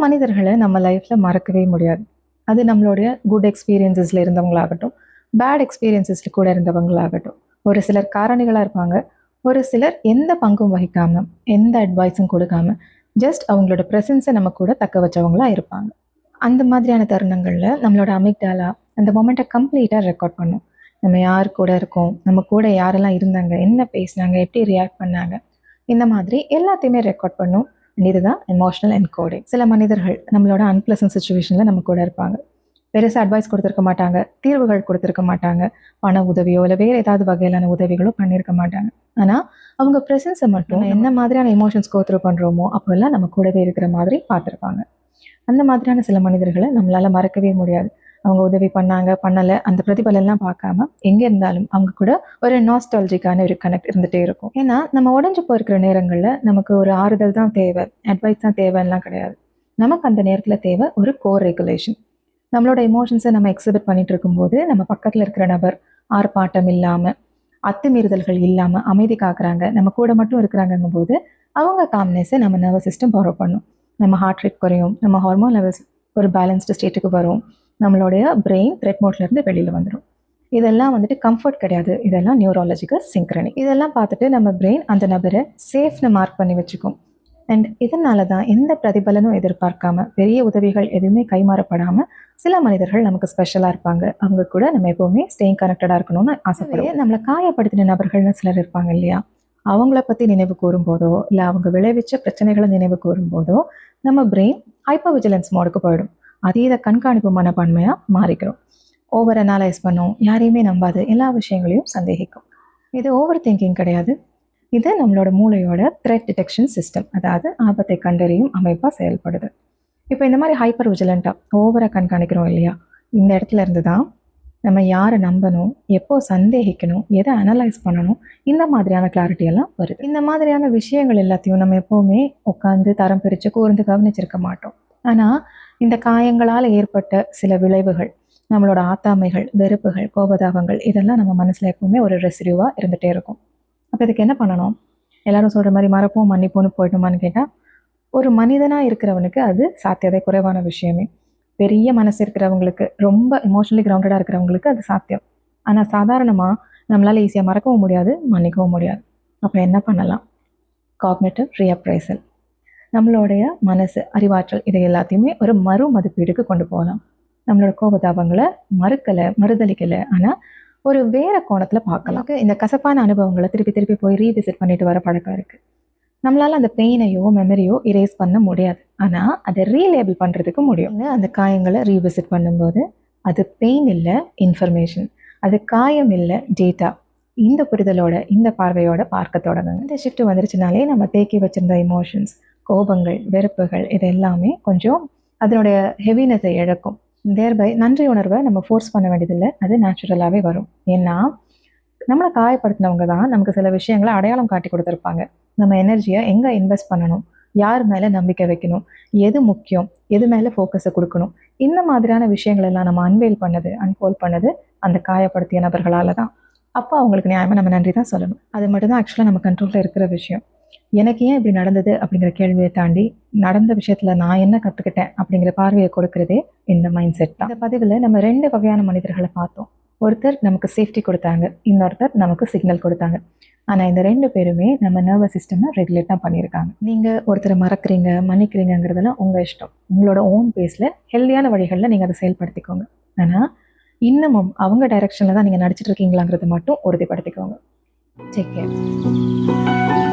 மனிதர்களை நம்ம லைஃப்பில் மறக்கவே முடியாது. அது நம்மளுடைய குட் எக்ஸ்பீரியன்ஸஸில் இருந்தவங்களாகட்டும், பேட் எக்ஸ்பீரியன்ஸஸில் கூட இருந்தவங்களாகட்டும். ஒரு சிலர் காரணிகளாக இருப்பாங்க, ஒரு சிலர் எந்த பங்கும் வகிக்காமல், எந்த அட்வைஸும் கொடுக்காம, ஜஸ்ட் அவங்களோட ப்ரெசன்ஸை நம்ம கூட தக்க வச்சவங்களாக இருப்பாங்க. அந்த மாதிரியான தருணங்களில் நம்மளோட அமிக்டாலா அந்த மொமெண்ட்டை கம்ப்ளீட்டாக ரெக்கார்ட் பண்ணும். நம்ம யார் கூட இருக்கோம், நம்ம கூட யாரெல்லாம் இருந்தாங்க, என்ன பேசினாங்க, எப்படி ரியாக்ட் பண்ணாங்க, இந்த மாதிரி எல்லாத்தையுமே ரெக்கார்ட் பண்ணும். இதுதான் எமோஷனல் என்கோடிங். சில மனிதர்கள் நம்மளோட அன்பிளசன்ட் சுச்சுவேஷனில் நம்ம கூட இருப்பாங்க. பெருசாக அட்வைஸ் கொடுத்துருக்க மாட்டாங்க, தீர்வுகள் கொடுத்துருக்க மாட்டாங்க, பண உதவியோ இல்லை வேறு ஏதாவது வகையிலான உதவிகளோ பண்ணியிருக்க மாட்டாங்க. ஆனால் அவங்க ப்ரெசன்ஸை மட்டும் என்ன மாதிரியான எமோஷன்ஸ் கோத்ரூ பண்ணுறோமோ அப்போல்லாம் நம்ம கூடவே இருக்கிற மாதிரி பார்த்துருப்பாங்க. அந்த மாதிரியான சில மனிதர்களை நம்மளால் மறக்கவே முடியாது. அவங்க உதவி பண்ணாங்க, பண்ணலை, அந்த பிரதிபலெல்லாம் பார்க்காம எங்கே இருந்தாலும் அவங்க கூட ஒரு நாஸ்டாலஜிக்கான ஒரு கனெக்ட் இருந்துகிட்டே இருக்கும். ஏன்னா நம்ம உடஞ்சி போயிருக்கிற நேரங்களில் நமக்கு ஒரு ஆறுதல் தான் தேவை, அட்வைஸ் தான் தேவைன்னெலாம் கிடையாது. நமக்கு அந்த நேரத்தில் தேவை ஒரு கோர் ரெகுலேஷன். நம்மளோட எமோஷன்ஸை நம்ம எக்ஸிபிட் பண்ணிட்டு இருக்கும்போது நம்ம பக்கத்தில் இருக்கிற நபர் ஆர்ப்பாட்டம் இல்லாமல், அத்துமீறுதல்கள் இல்லாமல் அமைதி காக்குறாங்க, நம்ம கூட மட்டும் இருக்கிறாங்கங்கும் போது அவங்க காம்னஸை நம்ம நர்வஸ் சிஸ்டம் ஃபாலோ பண்ணும். நம்ம ஹார்ட் ரேட் குறையும், நம்ம ஹார்மோன் லெவல்ஸ் ஒரு பேலன்ஸ்டு ஸ்டேட்டுக்கு வரும், நம்மளுடைய பிரெயின் த்ரெட் மோட்லேருந்து வெளியில் வந்துடும். இதெல்லாம் வந்துட்டு கம்ஃபர்ட் கிடையாது, இதெல்லாம் நியூராலஜிக்கல் சிங்க்ரனி. இதெல்லாம் பார்த்துட்டு நம்ம பிரெயின் அந்த நபரை சேஃப்னு மார்க் பண்ணி வச்சுக்கும். அண்ட் இதனால தான் எந்த பிரதிபலனும் எதிர்பார்க்காம, பெரிய உதவிகள் எதுவுமே கைமாறப்படாமல் சில மனிதர்கள் நமக்கு ஸ்பெஷலாக இருப்பாங்க. அவங்க கூட நம்ம எப்போவுமே ஸ்டேயிங் கனெக்டடாக இருக்கணும்னு ஆசைப்படுவோம். நம்மளை காயப்படுத்தின நபர்கள்னு சிலர் இருப்பாங்க இல்லையா, அவங்கள பற்றி நினைவு கூறும்போதோ இல்லை அவங்க விளைவிச்ச பிரச்சனைகளை நினைவு கூறும்போதோ நம்ம பிரெயின் ஹைப்பர் விஜிலன்ஸ் மோடுக்கு போயிடும். அதீத கண்காணிப்பு மனப்பான்மையாக மாறிக்கிறோம். ஓவர் அனலைஸ் பண்ணும், யாரையுமே நம்பாது, எல்லா விஷயங்களையும் சந்தேகிக்கும். இது ஓவர் திங்கிங் கிடையாது, இது நம்மளோட மூளையோட த்ரெட் டிடெக்ஷன் சிஸ்டம், அதாவது ஆபத்தை கண்டறியும் அமைப்பாக செயல்படுது. இப்போ இந்த மாதிரி ஹைப்பர் விஜிலண்ட்டாக ஓவராக கண்காணிக்கிறோம் இல்லையா, இந்த இடத்துல இருந்து தான் நம்ம யாரை நம்பணும், எப்போ சந்தேகிக்கணும், எதை அனலைஸ் பண்ணணும், இந்த மாதிரியான கிளாரிட்டியெல்லாம் வருது. இந்த மாதிரியான விஷயங்கள் எல்லாத்தையும் நம்ம எப்போவுமே உட்காந்து தரம் பிரித்து கூர்ந்து கவனிச்சிருக்க மாட்டோம். ஆனால் இந்த காயங்களால் ஏற்பட்ட சில விளைவுகள், நம்மளோட ஆத்தாமைகள், வெறுப்புகள், கோபதாபங்கள், இதெல்லாம் நம்ம மனசில் எப்பவுமே ஒரு ரெசிடியூவாக இருந்துகிட்டே இருக்கும். அப்போ இதுக்கு என்ன பண்ணணும்? எல்லாரும் சொல்கிற மாதிரி மறப்போம் மன்னிப்போன்னு போயிட்டோமான்னு கேட்டால், ஒரு மனிதனாக இருக்கிறவனுக்கு அது சாத்தியதை குறைவான விஷயமே. பெரிய மனசு இருக்கிறவங்களுக்கு, ரொம்ப எமோஷனலி கிரவுண்டடாக இருக்கிறவங்களுக்கு அது சாத்தியம். ஆனால் சாதாரணமாக நம்மளால் ஈஸியாக மறக்கவும் முடியாது, மன்னிக்கவும் முடியாது. அப்போ என்ன பண்ணலாம்? காக்னிட்டிவ் ரீஅப்ரைசல். நம்மளுடைய மனசு, அறிவாற்றல், இதை எல்லாத்தையுமே ஒரு மறு மதிப்பீடுக்கு கொண்டு போகலாம். நம்மளோட கோபதாபங்களை மறுதளிக்கலை, ஆனால் ஒரு வேறு கோணத்தில் பார்க்கலாம். இந்த கசப்பான அனுபவங்களை திருப்பி திருப்பி போய் ரீவிசிட் பண்ணிட்டு வர பழக்கம் இருக்குது. நம்மளால் அந்த பெயினையோ மெமரியோ இரேஸ் பண்ண முடியாது, ஆனால் அதை ரீலேபிள் பண்ணுறதுக்கு முடியும். அந்த காயங்களை ரீவிசிட் பண்ணும்போது அது பெயின் இல்லை, இன்ஃபர்மேஷன். அது காயம் இல்லை, டேட்டா. இந்த புரிதலோட, இந்த பார்வையோட பார்க்க தொடங்குங்க. இந்த ஷிஃப்ட் வந்துருச்சுனாலே நம்ம தேக்கி வச்சிருந்த எமோஷன்ஸ், கோபங்கள், வெறுப்புகள், இது எல்லாமே கொஞ்சம் அதனுடைய ஹெவினஸை இழக்கும். தேர்பை நன்றி உணர்வை நம்ம ஃபோர்ஸ் பண்ண வேண்டியதில்லை, அது நேச்சுரலாகவே வரும். ஏன்னா நம்மளை காயப்படுத்தினவங்க தான் நமக்கு சில விஷயங்களை அடையாளம் காட்டி கொடுத்துருப்பாங்க. நம்ம எனர்ஜியை எங்கே இன்வெஸ்ட் பண்ணணும், யார் மேலே நம்பிக்கை வைக்கணும், எது முக்கியம், எது மேலே ஃபோக்கஸை கொடுக்கணும், இந்த மாதிரியான விஷயங்கள் எல்லாம் நம்ம அன்ஃபோல்ட் பண்ணது அந்த காயப்படுத்திய நபர்களால் தான். அப்போ அவங்களுக்கு நியாயமாக நம்ம நன்றி தான் சொல்லணும். அது மட்டும்தான் ஆக்சுவலாக நம்ம கண்ட்ரோலில் இருக்கிற விஷயம். எனக்கு ஏன் இப்படி நடந்தது அப்படிங்கிற கேள்வியை தாண்டி, நடந்த விஷயத்தில் நான் என்ன கற்றுக்கிட்டேன் அப்படிங்கிற பார்வையை கொடுக்கறதே இந்த மைண்ட் செட் தான். இந்த பதிவில் நம்ம 2 வகையான மனிதர்களை பார்த்தோம். ஒருத்தர் நமக்கு சேஃப்டி கொடுத்தாங்க, இன்னொருத்தர் நமக்கு சிக்னல் கொடுத்தாங்க. ஆனால் இந்த 2 பேருமே நம்ம நர்வஸ் சிஸ்டமை ரெகுலேட் தான் பண்ணியிருக்காங்க. நீங்கள் ஒருத்தரை மறக்கிறீங்க, மன்னிக்கிறீங்கிறதெல்லாம் உங்கள் இஷ்டம். உங்களோட ஓன் பேஸில் ஹெல்தியான வழிகளில் நீங்கள் அதை செயல்படுத்திக்கோங்க. ஆனால் இன்னமும் அவங்க டைரெக்ஷனில் தான் நீங்கள் நடிச்சிட்டு இருக்கீங்களாங்கிறத மட்டும் உறுதிப்படுத்திக்கோங்க. Take care.